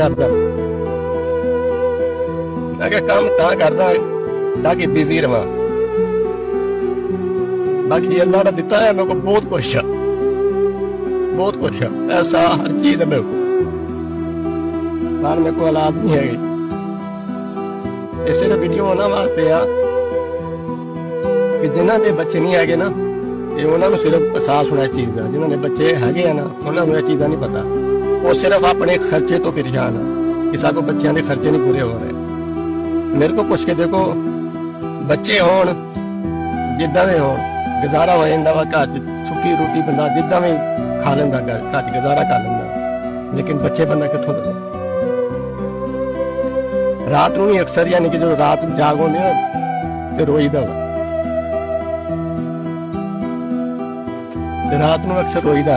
करदा, मैं क्या काम तां करदा ताकि बिजी रवां। बाकी अल्लाह ने दिता है मेरे को बहुत कुछ है, बहुत कुछ है, ऐसा हर चीज है मेरे को, पर मेरे को औलाद नहीं है। इसे वीडियो होना वास्ते आ कि जिन्हां दे बच्चे नहीं है ना, ये उन्होंने सिर्फ एहसास होना चीज का, जिन्होंने बच्चे है ना उन्होंने यह चीज़ा नहीं पता। वो सिर्फ अपने खर्चे तो परेशान है कि साको बच्चों के खर्चे नहीं पूरे हो रहे। मेरे को पुछ के देखो, बच्चे होन जिदा भी हो गुजारा हो जाता वा, घर सुखी रोटी बंदा जिदा भी खा लेंदा, घर गुजारा कर लेंदा, लेकिन बच्चे बंदा कितों दे। रात को भी अक्सर यानी कि जो रात जाग होने तो रोईदा वा, रात को अक्सर रोईदा